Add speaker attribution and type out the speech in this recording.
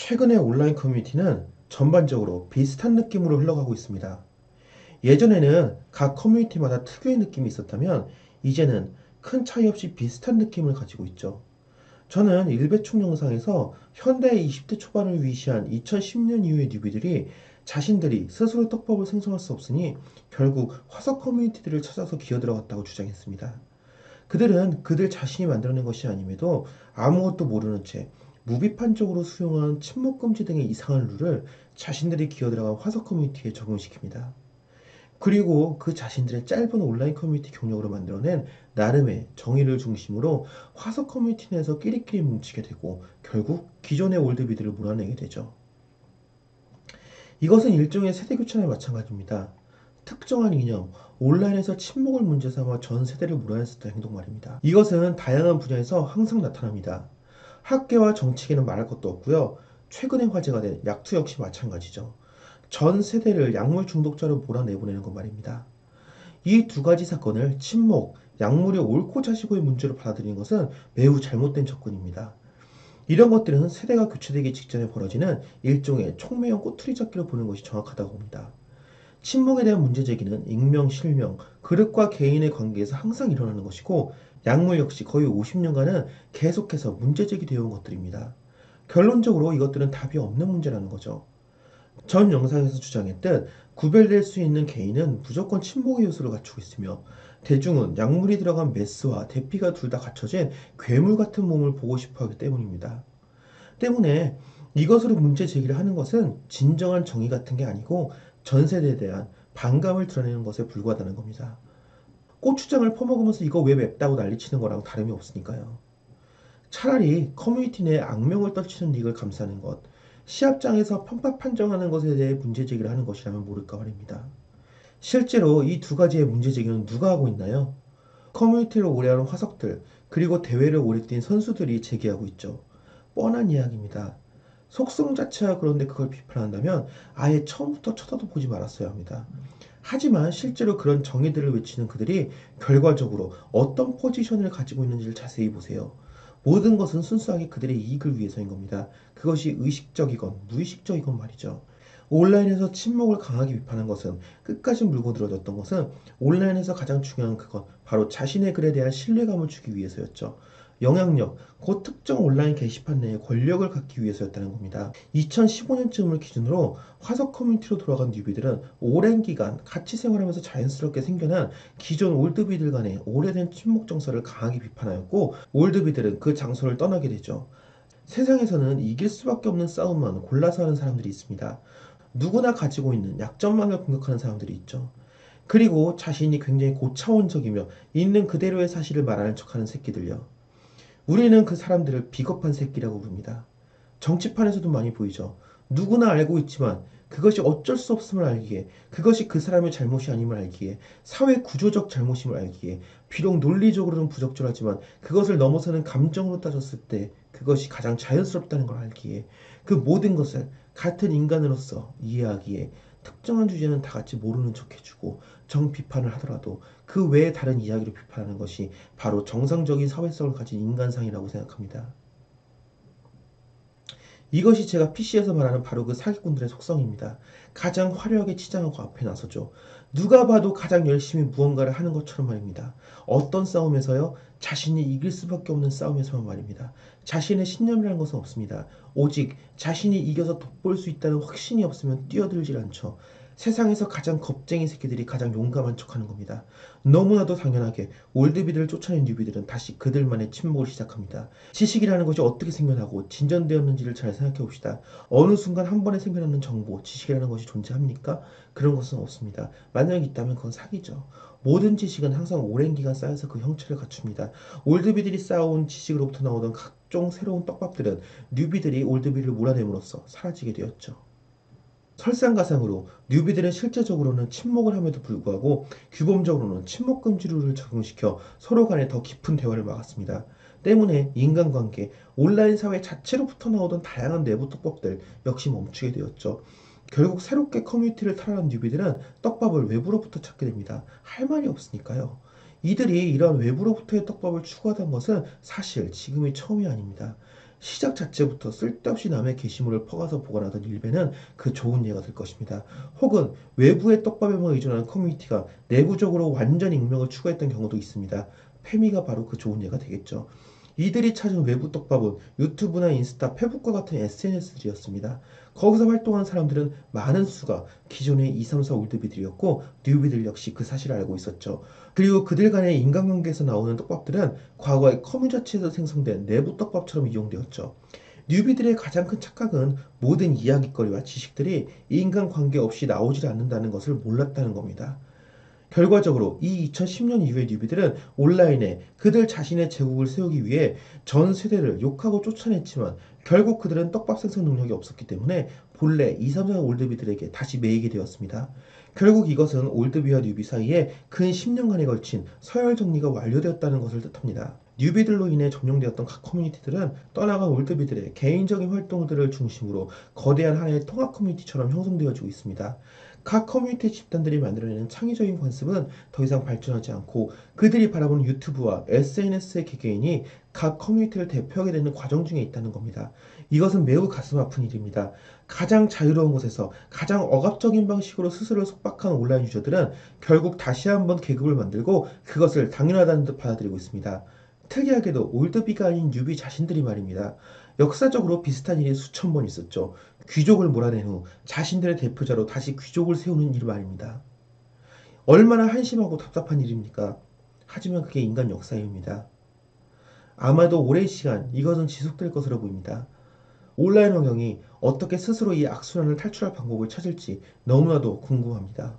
Speaker 1: 최근의 온라인 커뮤니티는 전반적으로 비슷한 느낌으로 흘러가고 있습니다. 예전에는 각 커뮤니티마다 특유의 느낌이 있었다면 이제는 큰 차이 없이 비슷한 느낌을 가지고 있죠. 저는 일배충 영상에서 현대 20대 초반을 위시한 2010년 이후의 뉴비들이 자신들이 스스로 떡밥을 생성할 수 없으니 결국 화석 커뮤니티들을 찾아서 기어들어갔다고 주장했습니다. 그들은 그들 자신이 만들어낸 것이 아님에도 아무것도 모르는 채 무비판적으로 수용한 침묵금지 등의 이상한 룰을 자신들이 기어들어간 화석 커뮤니티에 적용시킵니다. 그리고 그 자신들의 짧은 온라인 커뮤니티 경력으로 만들어낸 나름의 정의를 중심으로 화석 커뮤니티 내에서 끼리끼리 뭉치게 되고 결국 기존의 올드비들을 몰아내게 되죠. 이것은 일종의 세대교체나 마찬가지입니다. 특정한 이념, 온라인에서 침묵을 문제 삼아 전 세대를 몰아냈었던 행동 말입니다. 이것은 다양한 분야에서 항상 나타납니다. 학계와 정치계는 말할 것도 없고요. 최근에 화제가 된 약투 역시 마찬가지죠. 전 세대를 약물 중독자로 몰아내보내는 것 말입니다. 이 두 가지 사건을 침묵, 약물이 옳고 자시고의 문제로 받아들이는 것은 매우 잘못된 접근입니다. 이런 것들은 세대가 교체되기 직전에 벌어지는 일종의 촉매형 꼬투리 잡기로 보는 것이 정확하다고 봅니다. 친목에 대한 문제 제기는 익명, 실명, 그릇과 개인의 관계에서 항상 일어나는 것이고 약물 역시 거의 50년간은 계속해서 문제 제기되어 온 것들입니다. 결론적으로 이것들은 답이 없는 문제라는 거죠. 전 영상에서 주장했듯 구별될 수 있는 개인은 무조건 친목의 요소를 갖추고 있으며 대중은 약물이 들어간 메스와 대피가 둘 다 갖춰진 괴물 같은 몸을 보고 싶어 하기 때문입니다. 때문에 이것으로 문제 제기를 하는 것은 진정한 정의 같은 게 아니고 전 세대에 대한 반감을 드러내는 것에 불과하다는 겁니다. 고추장을 퍼먹으면서 이거 왜 맵다고 난리치는 거랑 다름이 없으니까요. 차라리 커뮤니티 내에 악명을 떨치는 닉을 감싸는 것, 시합장에서 편파 판정하는 것에 대해 문제 제기를 하는 것이라면 모를까 말입니다. 실제로 이 두 가지의 문제 제기는 누가 하고 있나요? 커뮤니티를 오래하는 화석들, 그리고 대회를 오래 뛴 선수들이 제기하고 있죠. 뻔한 이야기입니다. 속성 자체가 그런데 그걸 비판한다면 아예 처음부터 쳐다도 보지 말았어야 합니다. 하지만 실제로 그런 정의들을 외치는 그들이 결과적으로 어떤 포지션을 가지고 있는지를 자세히 보세요. 모든 것은 순수하게 그들의 이익을 위해서인 겁니다. 그것이 의식적이건 무의식적이건 말이죠. 온라인에서 침묵을 강하게 비판한 것은 끝까지 물고 늘어졌던 것은 온라인에서 가장 중요한 그것, 바로 자신의 글에 대한 신뢰감을 주기 위해서였죠. 영향력, 곧 특정 온라인 게시판 내에 권력을 갖기 위해서였다는 겁니다. 2015년쯤을 기준으로 화석 커뮤니티로 돌아간 뉴비들은 오랜 기간 같이 생활하면서 자연스럽게 생겨난 기존 올드비들 간의 오래된 침묵 정서를 강하게 비판하였고 올드비들은 그 장소를 떠나게 되죠. 세상에서는 이길 수밖에 없는 싸움만 골라서 하는 사람들이 있습니다. 누구나 가지고 있는 약점만을 공격하는 사람들이 있죠. 그리고 자신이 굉장히 고차원적이며 있는 그대로의 사실을 말하는 척하는 새끼들요. 우리는 그 사람들을 비겁한 새끼라고 부릅니다. 정치판에서도 많이 보이죠. 누구나 알고 있지만 그것이 어쩔 수 없음을 알기에, 그것이 그 사람의 잘못이 아님을 알기에, 사회 구조적 잘못임을 알기에, 비록 논리적으로는 부적절하지만 그것을 넘어서는 감정으로 따졌을 때 그것이 가장 자연스럽다는 걸 알기에, 그 모든 것을 같은 인간으로서 이해하기에 특정한 주제는 다 같이 모르는 척 해주고 정비판을 하더라도 그 외의 다른 이야기를 비판하는 것이 바로 정상적인 사회성을 가진 인간상이라고 생각합니다. 이것이 제가 PC에서 말하는 바로 그 사기꾼들의 속성입니다. 가장 화려하게 치장하고 앞에 나서죠. 누가 봐도 가장 열심히 무언가를 하는 것처럼 말입니다. 어떤 싸움에서요? 자신이 이길 수밖에 없는 싸움에서만 말입니다. 자신의 신념이라는 것은 없습니다. 오직 자신이 이겨서 돋볼 수 있다는 확신이 없으면 뛰어들질 않죠. 세상에서 가장 겁쟁이 새끼들이 가장 용감한 척하는 겁니다. 너무나도 당연하게 올드비들을 쫓아낸 뉴비들은 다시 그들만의 침묵을 시작합니다. 지식이라는 것이 어떻게 생겨나고 진전되었는지를 잘 생각해 봅시다. 어느 순간 한 번에 생겨나는 정보, 지식이라는 것이 존재합니까? 그런 것은 없습니다. 만약 있다면 그건 사기죠. 모든 지식은 항상 오랜 기간 쌓여서 그 형체를 갖춥니다. 올드비들이 쌓아온 지식으로부터 나오던 각종 새로운 떡밥들은 뉴비들이 올드비를 몰아냄으로써 사라지게 되었죠. 설상가상으로 뉴비들은 실제적으로는 침묵을 함에도 불구하고 규범적으로는 침묵금지 룰을 적용시켜 서로 간에 더 깊은 대화를 막았습니다. 때문에 인간관계, 온라인 사회 자체로부터 나오던 다양한 내부 떡밥들 역시 멈추게 되었죠. 결국 새롭게 커뮤니티를 탈환한 뉴비들은 떡밥을 외부로부터 찾게 됩니다. 할 말이 없으니까요. 이들이 이런 외부로부터의 떡밥을 추구하던 것은 사실 지금이 처음이 아닙니다. 시작 자체부터 쓸데없이 남의 게시물을 퍼가서 보관하던 일베는 그 좋은 예가 될 것입니다. 혹은 외부의 떡밥에만 의존하는 커뮤니티가 내부적으로 완전 익명을 추구했던 경우도 있습니다. 페미가 바로 그 좋은 예가 되겠죠. 이들이 찾은 외부 떡밥은 유튜브나 인스타, 페북과 같은 SNS들이었습니다. 거기서 활동하는 사람들은 많은 수가 기존의 2, 3, 4 올드비들이었고 뉴비들 역시 그 사실을 알고 있었죠. 그리고 그들 간의 인간관계에서 나오는 떡밥들은 과거의 커뮤 자체에서 생성된 내부 떡밥처럼 이용되었죠. 뉴비들의 가장 큰 착각은 모든 이야깃거리와 지식들이 인간관계 없이 나오질 않는다는 것을 몰랐다는 겁니다. 결과적으로 이 2010년 이후의 뉴비들은 온라인에 그들 자신의 제국을 세우기 위해 전 세대를 욕하고 쫓아냈지만 결국 그들은 떡밥 생성 능력이 없었기 때문에 본래 2, 3, 4 올드비들에게 다시 매이게 되었습니다. 결국 이것은 올드비와 뉴비 사이에 근 10년간에 걸친 서열 정리가 완료되었다는 것을 뜻합니다. 뉴비들로 인해 점령되었던 각 커뮤니티들은 떠나간 올드비들의 개인적인 활동들을 중심으로 거대한 하나의 통합 커뮤니티처럼 형성되어지고 있습니다. 각 커뮤니티 집단들이 만들어내는 창의적인 관습은 더 이상 발전하지 않고 그들이 바라보는 유튜브와 SNS의 개개인이 각 커뮤니티를 대표하게 되는 과정 중에 있다는 겁니다. 이것은 매우 가슴 아픈 일입니다. 가장 자유로운 곳에서 가장 억압적인 방식으로 스스로를 속박한 온라인 유저들은 결국 다시 한번 계급을 만들고 그것을 당연하다는 듯 받아들이고 있습니다. 특이하게도 올드비가 아닌 뉴비 자신들이 말입니다. 역사적으로 비슷한 일이 수천 번 있었죠. 귀족을 몰아낸 후 자신들의 대표자로 다시 귀족을 세우는 일 말입니다. 얼마나 한심하고 답답한 일입니까? 하지만 그게 인간 역사입니다. 아마도 오랜 시간 이것은 지속될 것으로 보입니다. 온라인 환경이 어떻게 스스로 이 악순환을 탈출할 방법을 찾을지 너무나도 궁금합니다.